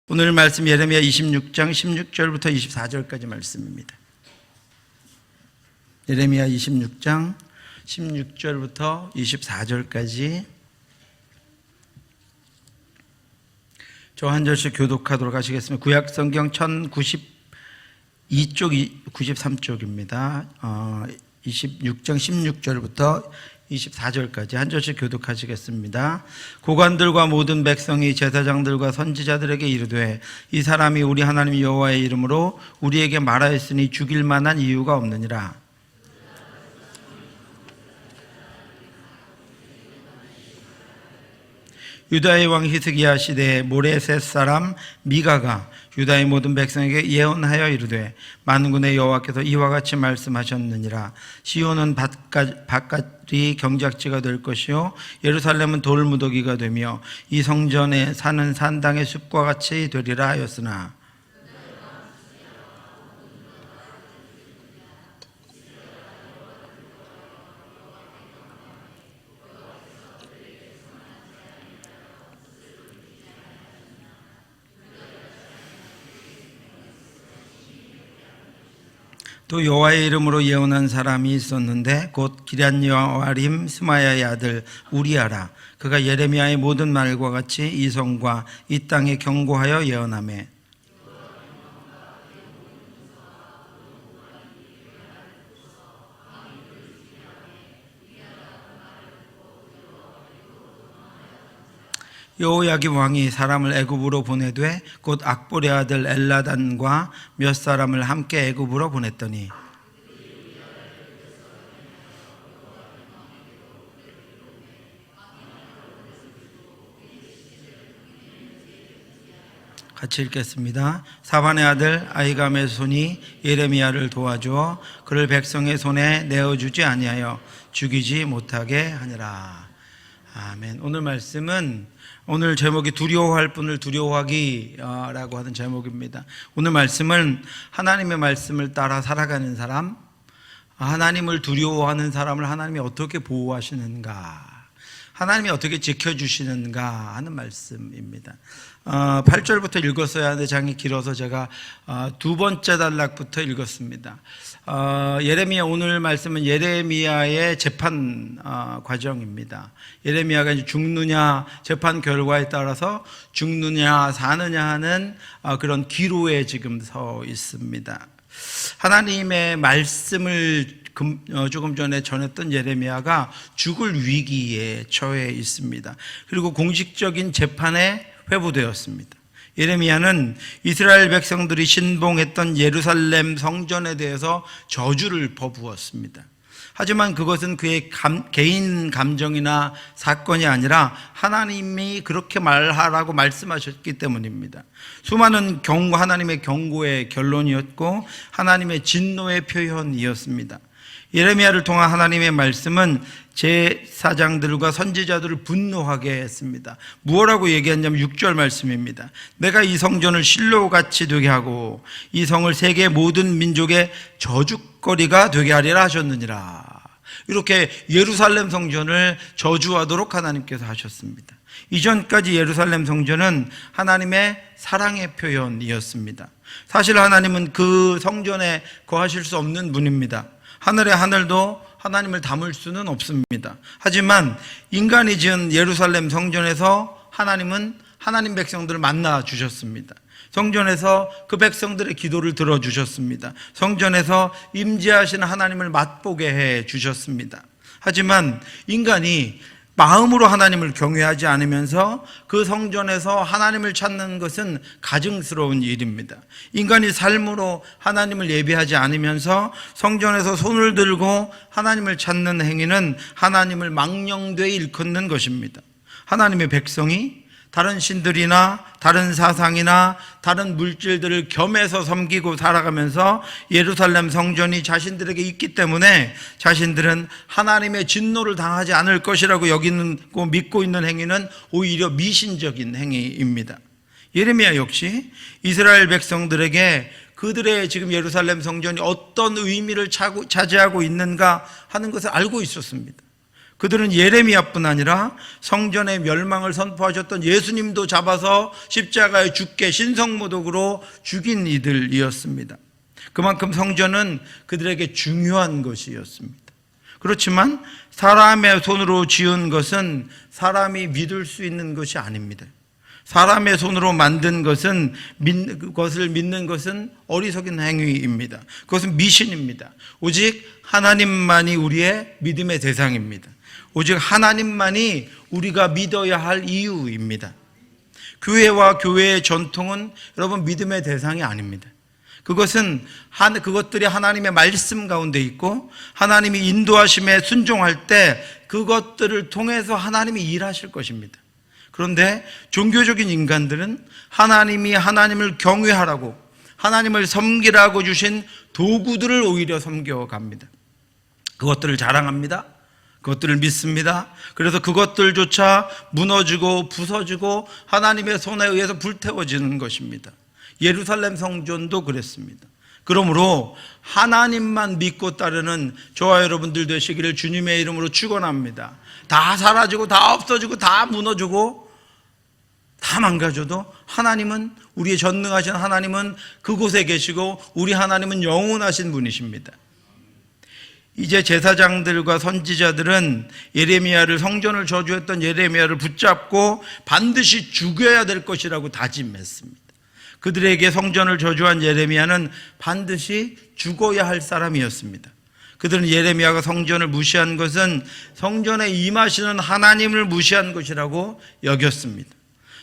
오늘 말씀 예레미야 26장 16절부터 24절까지 말씀입니다. 예레미야 26장 16절부터 24절까지 저 한 절씩 교독하도록 하시겠습니다. 구약성경 1092쪽 93쪽입니다. 26장 16절부터 24절까지 한 절씩 교독하시겠습니다. 고관들과 모든 백성이 제사장들과 선지자들에게 이르되 이 사람이 우리 하나님 여호와의 이름으로 우리에게 말하였으니 죽일 만한 이유가 없느니라. 유다의 왕 히스기야 시대에 모레셋 사람 미가가 유다의 모든 백성에게 예언하여 이르되 만군의 여호와께서 이와 같이 말씀하셨느니라. 시온은 밭갈이 경작지가 될 것이요 예루살렘은 돌무더기가 되며 이 성전에 사는 산당의 숲과 같이 되리라 하였으나 또 여호와의 이름으로 예언한 사람이 있었는데 곧 기럇여아림 스마야의 아들 우리아라. 그가 예레미야의 모든 말과 같이 이 성과 이 땅에 경고하여 예언하매 여호야김 왕이 사람을 애굽으로 보내되 곧 악보의 아들 엘라단과 몇 사람을 함께 애굽으로 보냈더니 같이 읽겠습니다. 사반의 아들 아히감의 손이 예레미야를 도와주어 그를 백성의 손에 내어주지 아니하여 죽이지 못하게 하니라. 아멘. 오늘 말씀은 오늘 제목이 두려워할 분을 두려워하기라고 하는 제목입니다. 오늘 말씀은 하나님의 말씀을 따라 살아가는 사람, 하나님을 두려워하는 사람을 하나님이 어떻게 보호하시는가, 하나님이 어떻게 지켜주시는가 하는 말씀입니다. 8절부터 읽었어야 하는데 장이 길어서 제가 두 번째 단락부터 읽었습니다. 예레미야, 오늘 말씀은 예레미야의 재판 과정입니다. 예레미야가 이제 죽느냐, 재판 결과에 따라서 죽느냐 사느냐 하는 그런 기로에 지금 서 있습니다. 하나님의 말씀을 조금 전에 전했던 예레미야가 죽을 위기에 처해 있습니다. 그리고 공식적인 재판에 회부되었습니다. 예레미야는 이스라엘 백성들이 신봉했던 예루살렘 성전에 대해서 저주를 퍼부었습니다. 하지만 그것은 그의 개인 감정이나 사건이 아니라 하나님이 그렇게 말하라고 말씀하셨기 때문입니다. 수많은 하나님의 경고의 결론이었고 하나님의 진노의 표현이었습니다. 예레미야를 통한 하나님의 말씀은 제사장들과 선지자들을 분노하게 했습니다. 무엇라고 얘기했냐면 6절 말씀입니다. 내가 이 성전을 실로같이 되게 하고 이 성을 세계 모든 민족의 저주거리가 되게 하리라 하셨느니라. 이렇게 예루살렘 성전을 저주하도록 하나님께서 하셨습니다. 이전까지 예루살렘 성전은 하나님의 사랑의 표현이었습니다. 사실 하나님은 그 성전에 거하실 수 없는 분입니다. 하늘의 하늘도 하나님을 담을 수는 없습니다. 하지만 인간이 지은 예루살렘 성전에서 하나님은 하나님 백성들을 만나 주셨습니다. 성전에서 그 백성들의 기도를 들어주셨습니다. 성전에서 임재하시는 하나님을 맛보게 해 주셨습니다. 하지만 인간이 마음으로 하나님을 경외하지 않으면서 그 성전에서 하나님을 찾는 것은 가증스러운 일입니다. 인간이 삶으로 하나님을 예배하지 않으면서 성전에서 손을 들고 하나님을 찾는 행위는 하나님을 망령되이 일컫는 것입니다. 하나님의 백성이 다른 신들이나 다른 사상이나 다른 물질들을 겸해서 섬기고 살아가면서 예루살렘 성전이 자신들에게 있기 때문에 자신들은 하나님의 진노를 당하지 않을 것이라고 여기고 믿고 있는 행위는 오히려 미신적인 행위입니다. 예레미야 역시 이스라엘 백성들에게 그들의 지금 예루살렘 성전이 어떤 의미를 차지하고 있는가 하는 것을 알고 있었습니다. 그들은 예레미야뿐 아니라 성전의 멸망을 선포하셨던 예수님도 잡아서 십자가에 죽게 신성모독으로 죽인 이들이었습니다. 그만큼 성전은 그들에게 중요한 것이었습니다. 그렇지만 사람의 손으로 지은 것은 사람이 믿을 수 있는 것이 아닙니다. 사람의 손으로 만든 것은 그것을 믿는 것은 어리석은 행위입니다. 그것은 미신입니다. 오직 하나님만이 우리의 믿음의 대상입니다. 오직 하나님만이 우리가 믿어야 할 이유입니다. 교회와 교회의 전통은 여러분 믿음의 대상이 아닙니다. 그것들이 하나님의 말씀 가운데 있고 하나님이 인도하심에 순종할 때 그것들을 통해서 하나님이 일하실 것입니다. 그런데 종교적인 인간들은 하나님이 하나님을 경외하라고 하나님을 섬기라고 주신 도구들을 오히려 섬겨갑니다. 그것들을 자랑합니다. 그것들을 믿습니다. 그래서 그것들조차 무너지고 부서지고 하나님의 손에 의해서 불태워지는 것입니다. 예루살렘 성전도 그랬습니다. 그러므로 하나님만 믿고 따르는 저와 여러분들 되시기를 주님의 이름으로 축원합니다. 다 사라지고 다 없어지고 다 무너지고 다 망가져도 하나님은, 우리의 전능하신 하나님은 그곳에 계시고 우리 하나님은 영원하신 분이십니다. 이제 제사장들과 선지자들은 예레미야를, 성전을 저주했던 예레미야를 붙잡고 반드시 죽여야 될 것이라고 다짐했습니다. 그들에게 성전을 저주한 예레미야는 반드시 죽어야 할 사람이었습니다. 그들은 예레미야가 성전을 무시한 것은 성전에 임하시는 하나님을 무시한 것이라고 여겼습니다.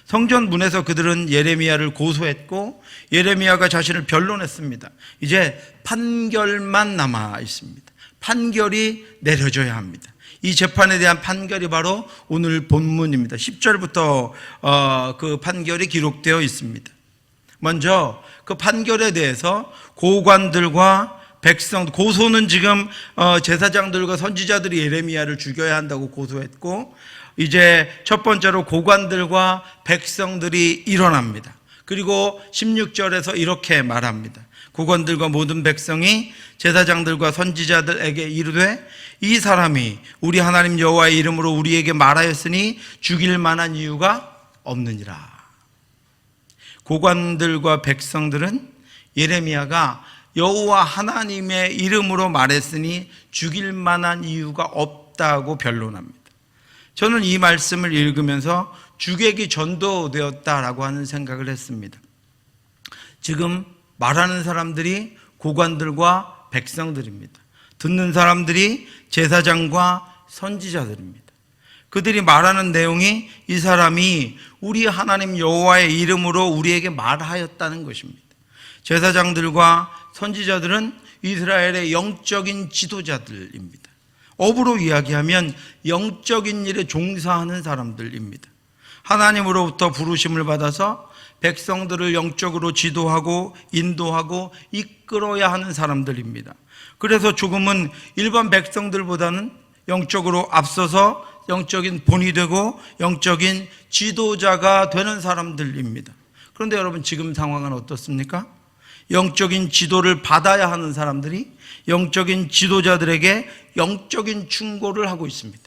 성전 문에서 그들은 예레미야를 고소했고 예레미야가 자신을 변론했습니다. 이제 판결만 남아 있습니다. 판결이 내려져야 합니다. 이 재판에 대한 판결이 바로 오늘 본문입니다. 10절부터 그 판결이 기록되어 있습니다. 먼저 그 판결에 대해서 고관들과 백성, 고소는 지금 제사장들과 선지자들이 예레미야를 죽여야 한다고 고소했고, 이제 첫 번째로 고관들과 백성들이 일어납니다. 그리고 16절에서 이렇게 말합니다. 고관들과 모든 백성이 제사장들과 선지자들에게 이르되 이 사람이 우리 하나님 여호와의 이름으로 우리에게 말하였으니 죽일 만한 이유가 없느니라. 고관들과 백성들은 예레미야가 여호와 하나님의 이름으로 말했으니 죽일 만한 이유가 없다고 변론합니다. 저는 이 말씀을 읽으면서 주객이 전도되었다라고 하는 생각을 했습니다. 지금 말하는 사람들이 고관들과 백성들입니다. 듣는 사람들이 제사장과 선지자들입니다. 그들이 말하는 내용이 이 사람이 우리 하나님 여호와의 이름으로 우리에게 말하였다는 것입니다. 제사장들과 선지자들은 이스라엘의 영적인 지도자들입니다. 업으로 이야기하면 영적인 일에 종사하는 사람들입니다. 하나님으로부터 부르심을 받아서 백성들을 영적으로 지도하고 인도하고 이끌어야 하는 사람들입니다. 그래서 조금은 일반 백성들보다는 영적으로 앞서서 영적인 본이 되고 영적인 지도자가 되는 사람들입니다. 그런데 여러분, 지금 상황은 어떻습니까? 영적인 지도를 받아야 하는 사람들이 영적인 지도자들에게 영적인 충고를 하고 있습니다.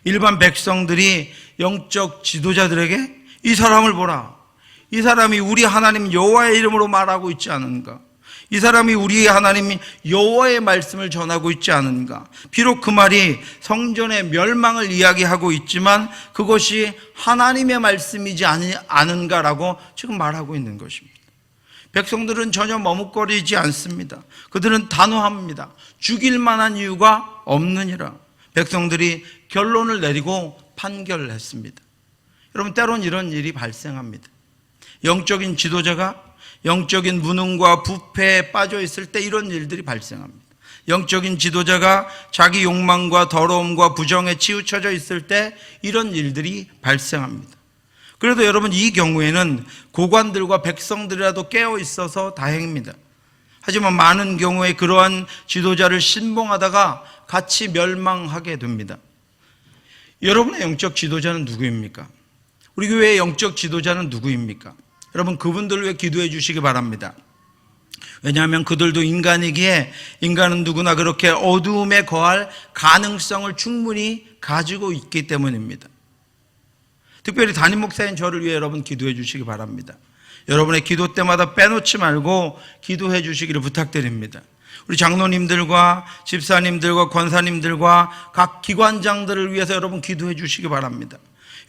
일반 백성들이 영적 지도자들에게 이 사람을 보라, 이 사람이 우리 하나님 여호와의 이름으로 말하고 있지 않은가, 이 사람이 우리 하나님 여호와의 말씀을 전하고 있지 않은가. 비록 그 말이 성전의 멸망을 이야기하고 있지만 그것이 하나님의 말씀이지 않은가라고 지금 말하고 있는 것입니다. 백성들은 전혀 머뭇거리지 않습니다. 그들은 단호합니다. 죽일 만한 이유가 없느니라. 백성들이 결론을 내리고 판결을 했습니다. 여러분, 때론 이런 일이 발생합니다. 영적인 지도자가 영적인 무능과 부패에 빠져 있을 때 이런 일들이 발생합니다. 영적인 지도자가 자기 욕망과 더러움과 부정에 치우쳐져 있을 때 이런 일들이 발생합니다. 그래도 여러분, 이 경우에는 고관들과 백성들이라도 깨어 있어서 다행입니다. 하지만 많은 경우에 그러한 지도자를 신봉하다가 같이 멸망하게 됩니다. 여러분의 영적 지도자는 누구입니까? 우리 교회의 영적 지도자는 누구입니까? 여러분, 그분들을 위해 기도해 주시기 바랍니다. 왜냐하면 그들도 인간이기에 인간은 누구나 그렇게 어두움에 거할 가능성을 충분히 가지고 있기 때문입니다. 특별히 담임 목사인 저를 위해 여러분 기도해 주시기 바랍니다. 여러분의 기도 때마다 빼놓지 말고 기도해 주시기를 부탁드립니다. 우리 장로님들과 집사님들과 권사님들과 각 기관장들을 위해서 여러분 기도해 주시기 바랍니다.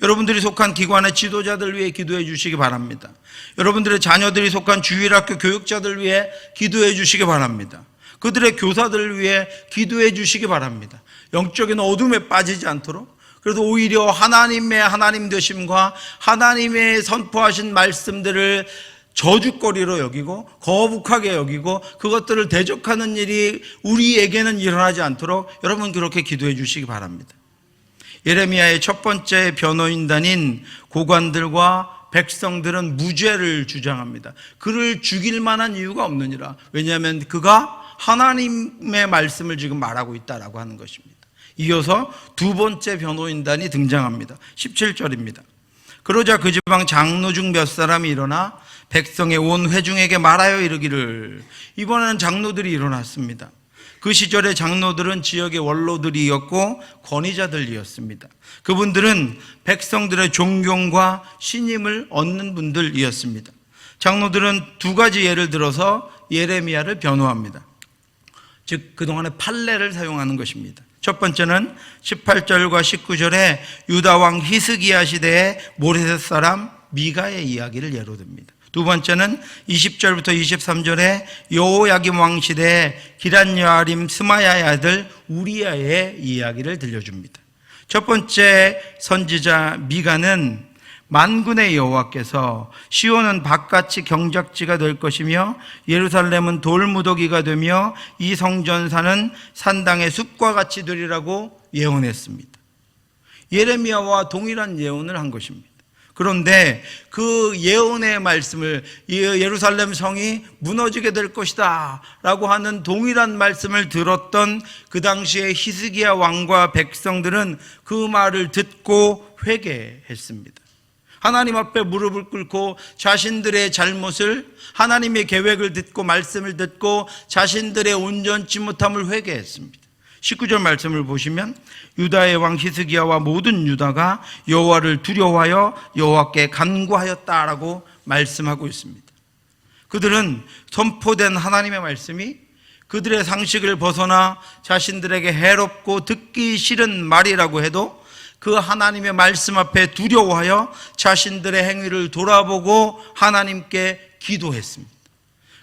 여러분들이 속한 기관의 지도자들 위해 기도해 주시기 바랍니다. 여러분들의 자녀들이 속한 주일학교 교육자들 위해 기도해 주시기 바랍니다. 그들의 교사들을 위해 기도해 주시기 바랍니다. 영적인 어둠에 빠지지 않도록, 그래서 오히려 하나님 되심과 하나님의 선포하신 말씀들을 저주거리로 여기고 거북하게 여기고 그것들을 대적하는 일이 우리에게는 일어나지 않도록 여러분 그렇게 기도해 주시기 바랍니다. 예레미야의 첫 번째 변호인단인 고관들과 백성들은 무죄를 주장합니다. 그를 죽일 만한 이유가 없느니라. 왜냐하면 그가 하나님의 말씀을 지금 말하고 있다라고 하는 것입니다. 이어서 두 번째 변호인단이 등장합니다. 17절입니다. 그러자 그 지방 장로 중 몇 사람이 일어나 백성의 온 회중에게 말하여 이르기를. 이번에는 장로들이 일어났습니다. 그 시절의 장로들은 지역의 원로들이었고 권위자들이었습니다. 그분들은 백성들의 존경과 신임을 얻는 분들이었습니다. 장로들은 두 가지 예를 들어서 예레미야를 변호합니다. 즉 그동안의 판례를 사용하는 것입니다. 첫 번째는 18절과 19절에 유다 왕 히스기야 시대의 모레셋 사람 미가의 이야기를 예로 듭니다. 두 번째는 20절부터 23절에 여호야김 왕 시대의 기럇여아림 스마야의 아들 우리야의 이야기를 들려줍니다. 첫 번째 선지자 미가는 만군의 여호와께서 시온은 밭같이 경작지가 될 것이며 예루살렘은 돌무더기가 되며 이 성전산은 산당의 숲과 같이 되리라고 예언했습니다. 예레미야와 동일한 예언을 한 것입니다. 그런데 그 예언의 말씀을 예루살렘 성이 무너지게 될 것이다 라고 하는 동일한 말씀을 들었던 그 당시에 히스기야 왕과 백성들은 그 말을 듣고 회개했습니다. 하나님 앞에 무릎을 꿇고 자신들의 잘못을, 하나님의 계획을 듣고 말씀을 듣고 자신들의 온전치 못함을 회개했습니다. 19절 말씀을 보시면 유다의 왕 히스기야와 모든 유다가 여호와를 두려워하여 여호와께 간구하였다라고 말씀하고 있습니다. 그들은 선포된 하나님의 말씀이 그들의 상식을 벗어나 자신들에게 해롭고 듣기 싫은 말이라고 해도 그 하나님의 말씀 앞에 두려워하여 자신들의 행위를 돌아보고 하나님께 기도했습니다.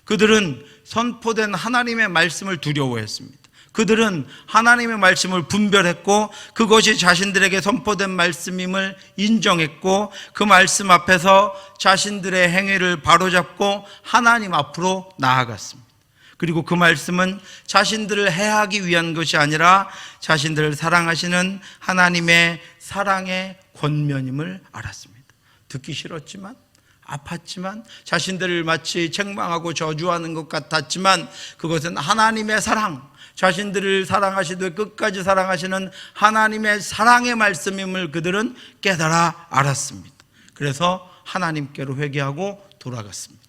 그들은 선포된 하나님의 말씀을 두려워했습니다. 그들은 하나님의 말씀을 분별했고 그것이 자신들에게 선포된 말씀임을 인정했고 그 말씀 앞에서 자신들의 행위를 바로잡고 하나님 앞으로 나아갔습니다. 그리고 그 말씀은 자신들을 해하기 위한 것이 아니라 자신들을 사랑하시는 하나님의 사랑의 권면임을 알았습니다. 듣기 싫었지만, 아팠지만, 자신들을 마치 책망하고 저주하는 것 같았지만 그것은 하나님의 사랑, 자신들을 사랑하시되 끝까지 사랑하시는 하나님의 사랑의 말씀임을 그들은 깨달아 알았습니다. 그래서 하나님께로 회개하고 돌아갔습니다.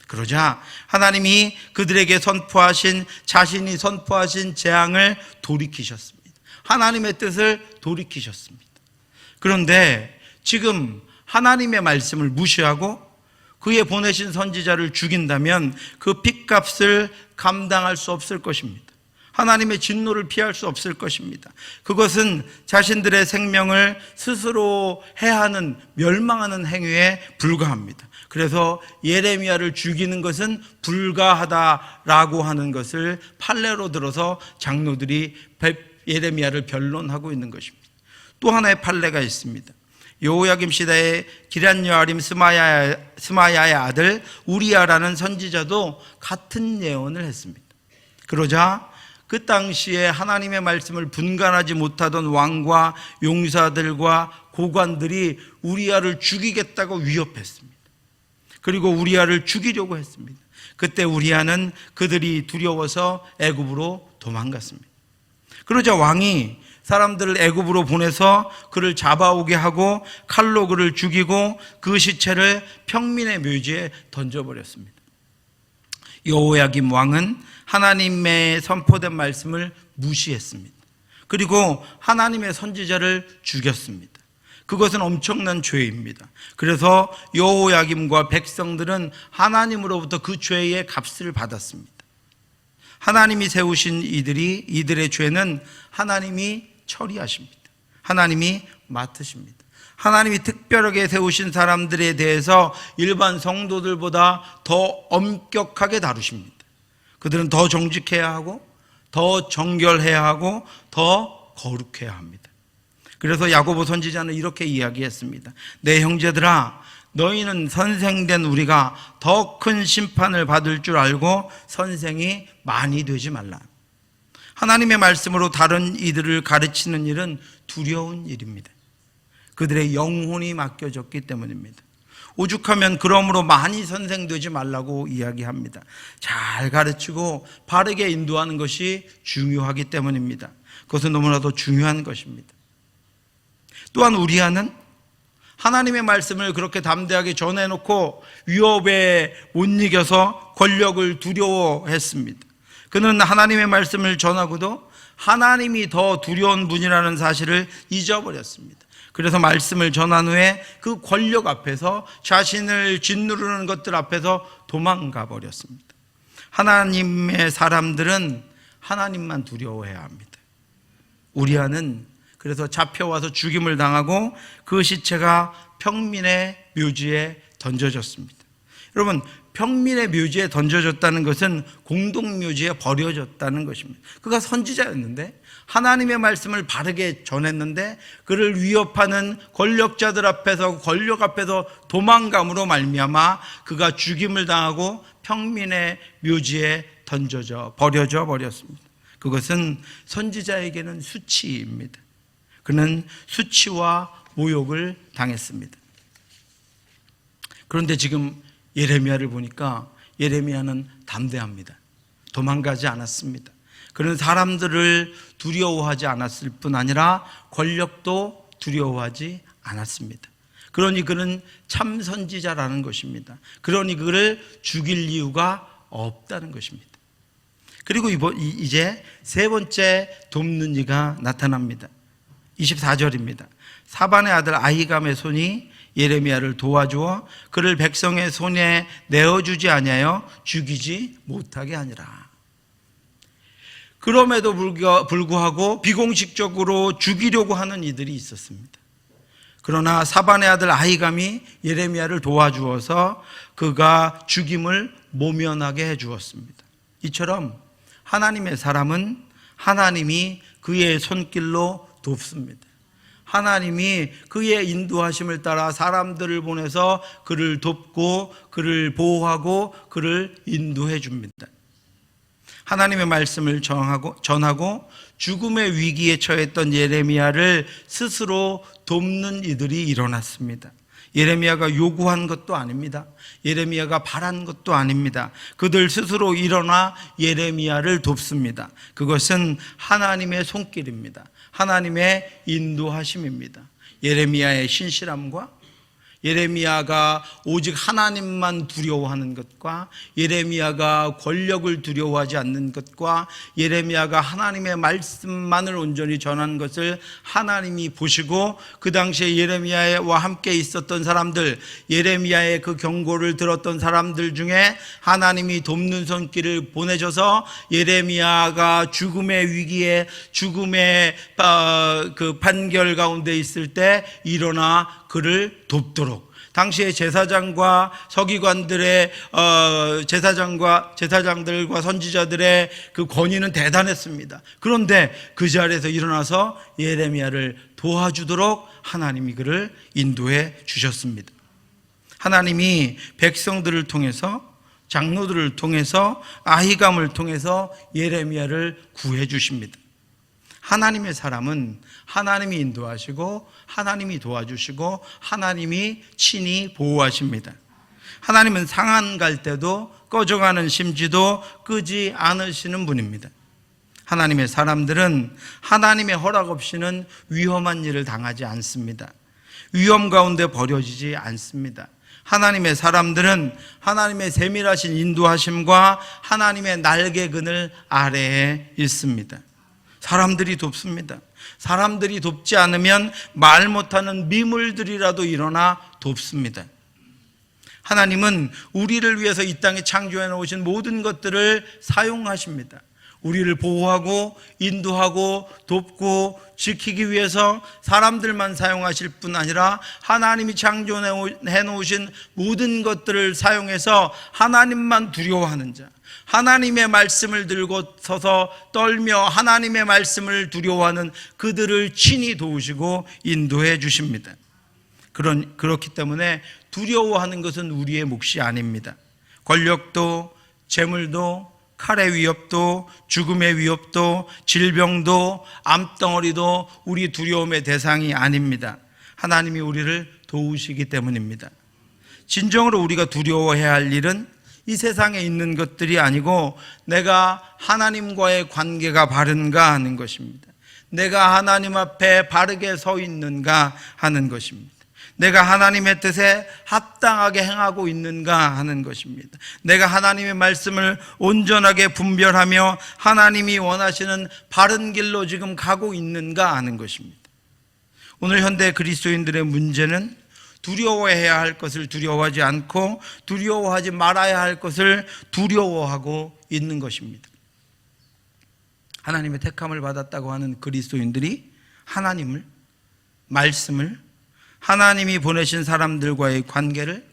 그러자 하나님이 그들에게 자신이 선포하신 재앙을 돌이키셨습니다. 하나님의 뜻을 돌이키셨습니다. 그런데 지금 하나님의 말씀을 무시하고 그의 보내신 선지자를 죽인다면 그 핏값을 감당할 수 없을 것입니다. 하나님의 진노를 피할 수 없을 것입니다. 그것은 자신들의 생명을 스스로 해하는, 멸망하는 행위에 불과합니다. 그래서 예레미야를 죽이는 것은 불가하다라고 하는 것을 판례로 들어서 장로들이 예레미야를 변론하고 있는 것입니다. 또 하나의 판례가 있습니다. 여호야김 시대의 기럇여아림 스마야의 아들 우리야라는 선지자도 같은 예언을 했습니다. 그러자 그 당시에 하나님의 말씀을 분간하지 못하던 왕과 용사들과 고관들이 우리야를 죽이겠다고 위협했습니다. 그리고 우리야를 죽이려고 했습니다. 그때 우리야는 그들이 두려워서 애굽으로 도망갔습니다. 그러자 왕이 사람들을 애굽으로 보내서 그를 잡아오게 하고 칼로 그를 죽이고 그 시체를 평민의 묘지에 던져버렸습니다. 여호야김 왕은 하나님의 선포된 말씀을 무시했습니다. 그리고 하나님의 선지자를 죽였습니다. 그것은 엄청난 죄입니다. 그래서 여호야김과 백성들은 하나님으로부터 그 죄의 값을 받았습니다. 하나님이 세우신 이들의 죄는 하나님이 처리하십니다. 하나님이 맡으십니다. 하나님이 특별하게 세우신 사람들에 대해서 일반 성도들보다 더 엄격하게 다루십니다. 그들은 더 정직해야 하고 더 정결해야 하고 더 거룩해야 합니다. 그래서 야고보 선지자는 이렇게 이야기했습니다. 내 형제들아, 너희는 선생된 우리가 더 큰 심판을 받을 줄 알고 선생이 많이 되지 말라. 하나님의 말씀으로 다른 이들을 가르치는 일은 두려운 일입니다. 그들의 영혼이 맡겨졌기 때문입니다. 오죽하면 그러므로 많이 선생되지 말라고 이야기합니다. 잘 가르치고 바르게 인도하는 것이 중요하기 때문입니다. 그것은 너무나도 중요한 것입니다. 또한 우리아는 하나님의 말씀을 그렇게 담대하게 전해놓고 위협에 못 이겨서 권력을 두려워했습니다. 그는 하나님의 말씀을 전하고도 하나님이 더 두려운 분이라는 사실을 잊어버렸습니다. 그래서 말씀을 전한 후에 그 권력 앞에서 자신을 짓누르는 것들 앞에서 도망가 버렸습니다. 하나님의 사람들은 하나님만 두려워해야 합니다. 우리아는 그래서 잡혀와서 죽임을 당하고 그 시체가 평민의 묘지에 던져졌습니다. 여러분, 평민의 묘지에 던져졌다는 것은 공동묘지에 버려졌다는 것입니다. 그가 선지자였는데 하나님의 말씀을 바르게 전했는데 그를 위협하는 권력자들 앞에서 권력 앞에서 도망감으로 말미암아 그가 죽임을 당하고 평민의 묘지에 버려져 버렸습니다. 그것은 선지자에게는 수치입니다. 그는 수치와 모욕을 당했습니다. 그런데 지금 예레미야를 보니까 예레미야는 담대합니다. 도망가지 않았습니다. 그는 사람들을 두려워하지 않았을 뿐 아니라 권력도 두려워하지 않았습니다. 그러니 그는 참 선지자라는 것입니다. 그러니 그를 죽일 이유가 없다는 것입니다. 그리고 이제 세 번째 돕는 이가 나타납니다. 24절입니다. 사반의 아들 아히감의 손이 예레미야를 도와주어 그를 백성의 손에 내어주지 아니하여 죽이지 못하게 하니라. 그럼에도 불구하고 비공식적으로 죽이려고 하는 이들이 있었습니다. 그러나 사반의 아들 아히감이 예레미야를 도와주어서 그가 죽임을 모면하게 해주었습니다. 이처럼 하나님의 사람은 하나님이 그의 손길로 돕습니다. 하나님이 그의 인도하심을 따라 사람들을 보내서 그를 돕고 그를 보호하고 그를 인도해 줍니다. 하나님의 말씀을 전하고 죽음의 위기에 처했던 예레미야를 스스로 돕는 이들이 일어났습니다. 예레미야가 요구한 것도 아닙니다. 예레미야가 바란 것도 아닙니다. 그들 스스로 일어나 예레미야를 돕습니다. 그것은 하나님의 손길입니다. 하나님의 인도하심입니다. 예레미야의 신실함과 예레미야가 오직 하나님만 두려워하는 것과 예레미야가 권력을 두려워하지 않는 것과 예레미야가 하나님의 말씀만을 온전히 전하는 것을 하나님이 보시고 그 당시에 예레미야와 함께 있었던 사람들, 예레미야의 그 경고를 들었던 사람들 중에 하나님이 돕는 손길을 보내줘서 예레미야가 죽음의 위기에 죽음의 그 판결 가운데 있을 때 일어나 그를 돕도록 당시의 제사장과 서기관들의 제사장들과 선지자들의 그 권위는 대단했습니다. 그런데 그 자리에서 일어나서 예레미야를 도와주도록 하나님이 그를 인도해 주셨습니다. 하나님이 백성들을 통해서 장로들을 통해서 아히감을 통해서 예레미야를 구해 주십니다. 하나님의 사람은 하나님이 인도하시고 하나님이 도와주시고 하나님이 친히 보호하십니다. 하나님은 상한 갈 때도 꺼져가는 심지도 끄지 않으시는 분입니다. 하나님의 사람들은 하나님의 허락 없이는 위험한 일을 당하지 않습니다. 위험 가운데 버려지지 않습니다. 하나님의 사람들은 하나님의 세밀하신 인도하심과 하나님의 날개그늘 아래에 있습니다. 사람들이 돕습니다. 사람들이 돕지 않으면 말 못하는 미물들이라도 일어나 돕습니다. 하나님은 우리를 위해서 이 땅에 창조해 놓으신 모든 것들을 사용하십니다. 우리를 보호하고 인도하고 돕고 지키기 위해서 사람들만 사용하실 뿐 아니라 하나님이 창조해 놓으신 모든 것들을 사용해서 하나님만 두려워하는 자, 하나님의 말씀을 들고 서서 떨며 하나님의 말씀을 두려워하는 그들을 친히 도우시고 인도해 주십니다. 그렇기 때문에 두려워하는 것은 우리의 몫이 아닙니다. 권력도, 재물도, 칼의 위협도, 죽음의 위협도, 질병도, 암덩어리도 우리 두려움의 대상이 아닙니다. 하나님이 우리를 도우시기 때문입니다. 진정으로 우리가 두려워해야 할 일은 이 세상에 있는 것들이 아니고 내가 하나님과의 관계가 바른가 하는 것입니다. 내가 하나님 앞에 바르게 서 있는가 하는 것입니다. 내가 하나님의 뜻에 합당하게 행하고 있는가 하는 것입니다. 내가 하나님의 말씀을 온전하게 분별하며 하나님이 원하시는 바른 길로 지금 가고 있는가 하는 것입니다. 오늘 현대 그리스도인들의 문제는 두려워해야 할 것을 두려워하지 않고 두려워하지 말아야 할 것을 두려워하고 있는 것입니다. 하나님의 택함을 받았다고 하는 그리스도인들이 하나님을, 말씀을, 하나님이 보내신 사람들과의 관계를,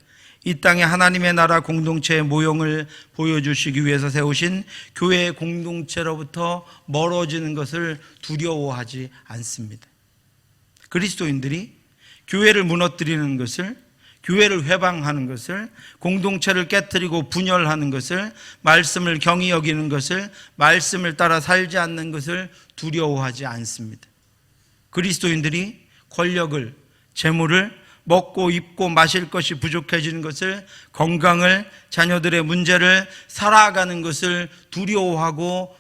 이 땅에 하나님의 나라 공동체의 모형을 보여주시기 위해서 세우신 교회의 공동체로부터 멀어지는 것을 두려워하지 않습니다. 그리스도인들이 교회를 무너뜨리는 것을, 교회를 회방하는 것을, 공동체를 깨뜨리고 분열하는 것을, 말씀을 경히 여기는 것을, 말씀을 따라 살지 않는 것을 두려워하지 않습니다. 그리스도인들이 권력을, 재물을, 먹고 입고 마실 것이 부족해지는 것을, 건강을, 자녀들의 문제를, 살아가는 것을 두려워하고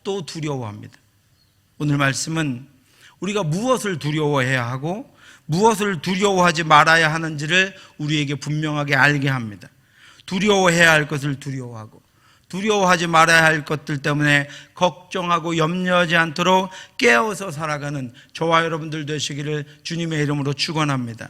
또 두려워합니다. 오늘 말씀은 우리가 무엇을 두려워해야 하고 무엇을 두려워하지 말아야 하는지를 우리에게 분명하게 알게 합니다. 두려워해야 할 것을 두려워하고 두려워하지 말아야 할 것들 때문에 걱정하고 염려하지 않도록 깨어서 살아가는 저와 여러분들 되시기를 주님의 이름으로 축원합니다.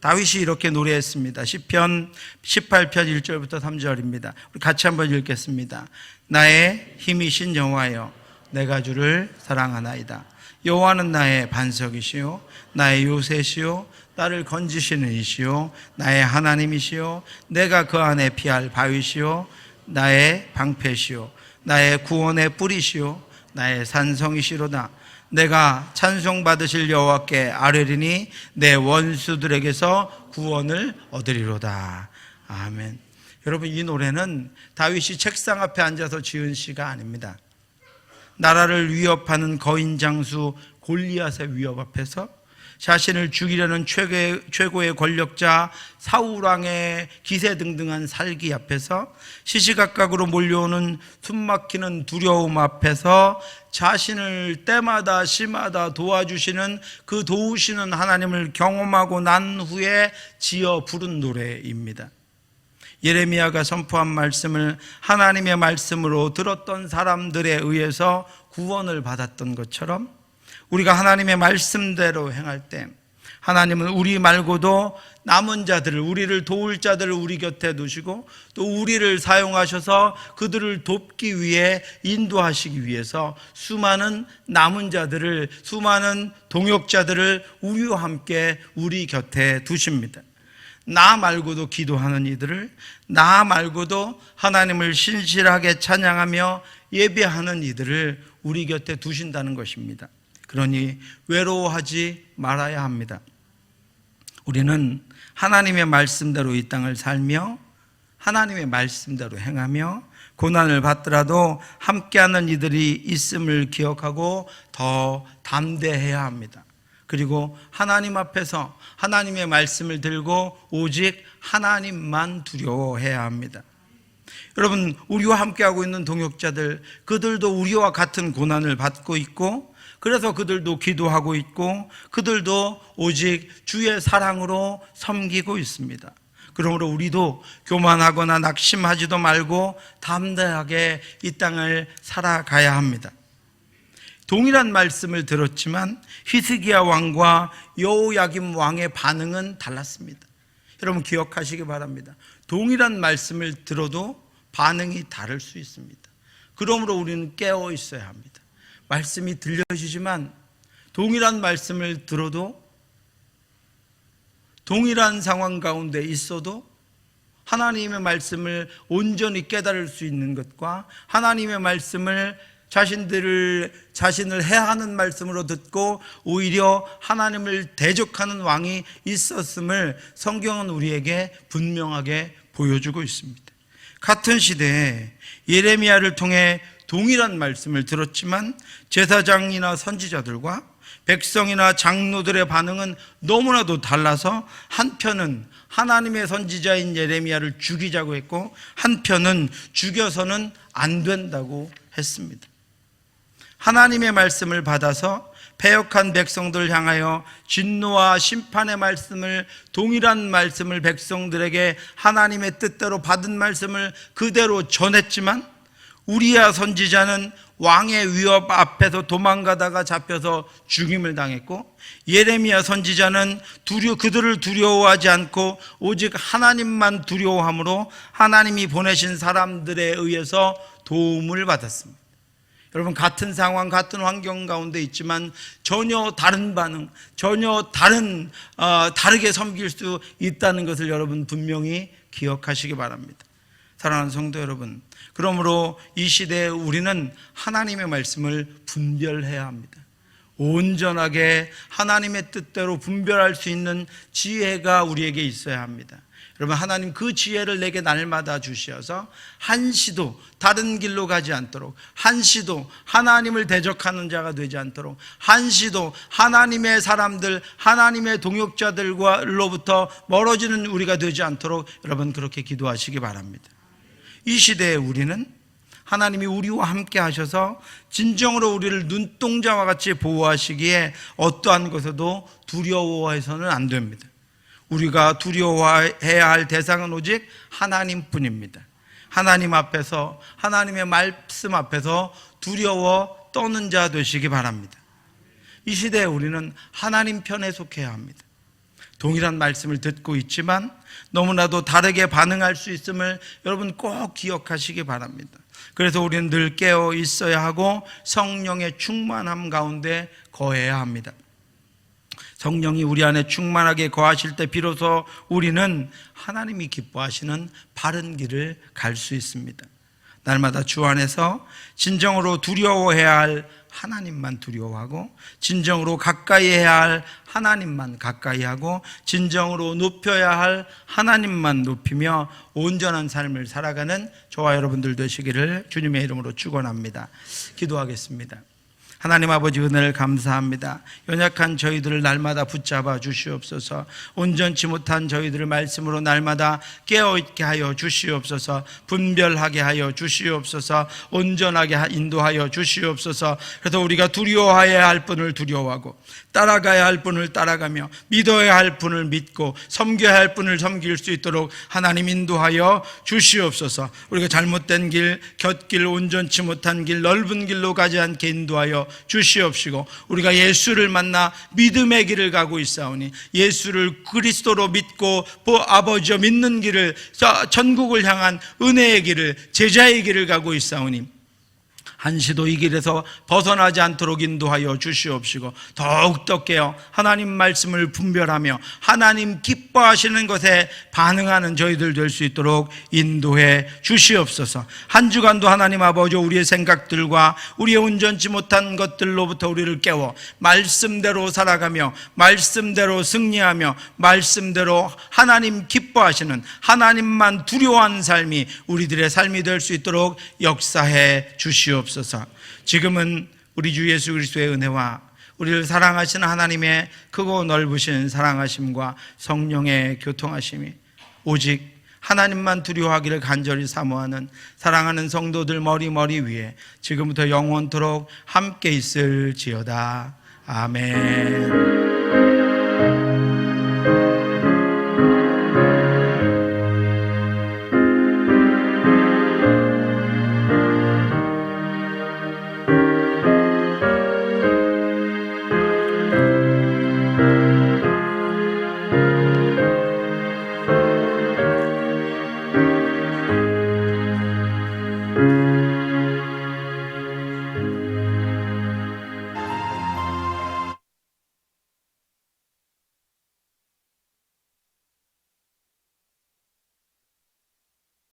다윗이 이렇게 노래했습니다. 시편 18편 1절부터 3절입니다. 우리 같이 한번 읽겠습니다. 나의 힘이신 여호와여, 내가 주를 사랑하나이다. 여호와는 나의 반석이시요 나의 요새시요 나를 건지시는 이시요 나의 하나님이시요 내가 그 안에 피할 바위시요 나의 방패시요 나의 구원의 뿌리시요 나의 산성이시로다. 내가 찬송받으실 여호와께 아뢰리니 내 원수들에게서 구원을 얻으리로다. 아멘. 여러분, 이 노래는 다윗이 책상 앞에 앉아서 지은 시가 아닙니다. 나라를 위협하는 거인 장수 골리앗의 위협 앞에서 자신을 죽이려는 최고의 권력자 사울왕의 기세등등한 살기 앞에서 시시각각으로 몰려오는 숨막히는 두려움 앞에서 자신을 때마다 시마다 도와주시는 그 도우시는 하나님을 경험하고 난 후에 지어 부른 노래입니다. 예레미야가 선포한 말씀을 하나님의 말씀으로 들었던 사람들에 의해서 구원을 받았던 것처럼 우리가 하나님의 말씀대로 행할 때 하나님은 우리 말고도 남은 자들을, 우리를 도울 자들을 우리 곁에 두시고 또 우리를 사용하셔서 그들을 돕기 위해 인도하시기 위해서 수많은 남은 자들을, 수많은 동역자들을 우리와 함께 우리 곁에 두십니다. 나 말고도 기도하는 이들을, 나 말고도 하나님을 신실하게 찬양하며 예배하는 이들을 우리 곁에 두신다는 것입니다. 그러니 외로워하지 말아야 합니다. 우리는 하나님의 말씀대로 이 땅을 살며 하나님의 말씀대로 행하며 고난을 받더라도 함께하는 이들이 있음을 기억하고 더 담대해야 합니다. 그리고 하나님 앞에서 하나님의 말씀을 들고 오직 하나님만 두려워해야 합니다. 여러분, 우리와 함께하고 있는 동역자들, 그들도 우리와 같은 고난을 받고 있고 그래서 그들도 기도하고 있고 그들도 오직 주의 사랑으로 섬기고 있습니다. 그러므로 우리도 교만하거나 낙심하지도 말고 담대하게 이 땅을 살아가야 합니다. 동일한 말씀을 들었지만 히스기야 왕과 여호야김 왕의 반응은 달랐습니다. 여러분 기억하시기 바랍니다. 동일한 말씀을 들어도 반응이 다를 수 있습니다. 그러므로 우리는 깨어 있어야 합니다. 말씀이 들려지지만 동일한 말씀을 들어도 동일한 상황 가운데 있어도 하나님의 말씀을 온전히 깨달을 수 있는 것과 하나님의 말씀을 자신을 해하는 말씀으로 듣고 오히려 하나님을 대적하는 왕이 있었음을 성경은 우리에게 분명하게 보여주고 있습니다. 같은 시대에 예레미야를 통해 동일한 말씀을 들었지만 제사장이나 선지자들과 백성이나 장로들의 반응은 너무나도 달라서 한편은 하나님의 선지자인 예레미야를 죽이자고 했고 한편은 죽여서는 안 된다고 했습니다. 하나님의 말씀을 받아서 패역한 백성들을 향하여 진노와 심판의 말씀을, 동일한 말씀을 백성들에게 하나님의 뜻대로 받은 말씀을 그대로 전했지만 우리야 선지자는 왕의 위협 앞에서 도망가다가 잡혀서 죽임을 당했고 예레미야 선지자는 그들을 두려워하지 않고 오직 하나님만 두려워함으로 하나님이 보내신 사람들에 의해서 도움을 받았습니다. 여러분 같은 상황, 같은 환경 가운데 있지만 전혀 다른 반응, 전혀 다르게 섬길 수 있다는 것을 여러분 분명히 기억하시기 바랍니다. 사랑하는 성도 여러분, 그러므로 이 시대에 우리는 하나님의 말씀을 분별해야 합니다. 온전하게 하나님의 뜻대로 분별할 수 있는 지혜가 우리에게 있어야 합니다. 여러분 하나님 그 지혜를 내게 날마다 주시어서 한시도 다른 길로 가지 않도록, 한시도 하나님을 대적하는 자가 되지 않도록, 한시도 하나님의 사람들, 하나님의 동역자들로부터 멀어지는 우리가 되지 않도록 여러분 그렇게 기도하시기 바랍니다. 이 시대에 우리는 하나님이 우리와 함께 하셔서 진정으로 우리를 눈동자와 같이 보호하시기에 어떠한 것에도 두려워해서는 안 됩니다. 우리가 두려워해야 할 대상은 오직 하나님뿐입니다. 하나님 앞에서, 하나님의 말씀 앞에서 두려워 떠는 자 되시기 바랍니다. 이 시대에 우리는 하나님 편에 속해야 합니다. 동일한 말씀을 듣고 있지만 너무나도 다르게 반응할 수 있음을 여러분 꼭 기억하시기 바랍니다. 그래서 우리는 늘 깨어 있어야 하고 성령의 충만함 가운데 거해야 합니다. 성령이 우리 안에 충만하게 거하실 때 비로소 우리는 하나님이 기뻐하시는 바른 길을 갈 수 있습니다. 날마다 주 안에서 진정으로 두려워해야 할 하나님만 두려워하고, 진정으로 가까이 해야 할 하나님만 가까이 하고, 진정으로 높여야 할 하나님만 높이며 온전한 삶을 살아가는 저와 여러분들 되시기를 주님의 이름으로 축원합니다. 기도하겠습니다. 하나님 아버지 은혜를 감사합니다. 연약한 저희들을 날마다 붙잡아 주시옵소서. 온전치 못한 저희들을 말씀으로 날마다 깨어있게 하여 주시옵소서. 분별하게 하여 주시옵소서. 온전하게 인도하여 주시옵소서. 그래서 우리가 두려워해야 할 분을 두려워하고, 따라가야 할 분을 따라가며, 믿어야 할 분을 믿고, 섬겨야 할 분을 섬길 수 있도록 하나님 인도하여 주시옵소서. 우리가 잘못된 길, 곁길, 온전치 못한 길, 넓은 길로 가지 않게 인도하여 주시옵시고, 우리가 예수를 만나 믿음의 길을 가고 있사오니 예수를 그리스도로 믿고 아버지여 믿는 길을, 천국을 향한 은혜의 길을, 제자의 길을 가고 있사오니 한시도 이 길에서 벗어나지 않도록 인도하여 주시옵시고, 더욱더 깨어 하나님 말씀을 분별하며 하나님 기뻐하시는 것에 반응하는 저희들 될 수 있도록 인도해 주시옵소서. 한 주간도 하나님 아버지 우리의 생각들과 우리의 온전치 못한 것들로부터 우리를 깨워 말씀대로 살아가며 말씀대로 승리하며 말씀대로 하나님 기뻐하시는, 하나님만 두려워하는 삶이 우리들의 삶이 될 수 있도록 역사해 주시옵소서. 지금은 우리 주 예수 그리스도의 은혜와 우리를 사랑하시는 하나님의 크고 넓으신 사랑하심과 성령의 교통하심이 오직 하나님만 두려워하기를 간절히 사모하는 사랑하는 성도들 머리 위에 지금부터 영원토록 함께 있을지어다. 아멘.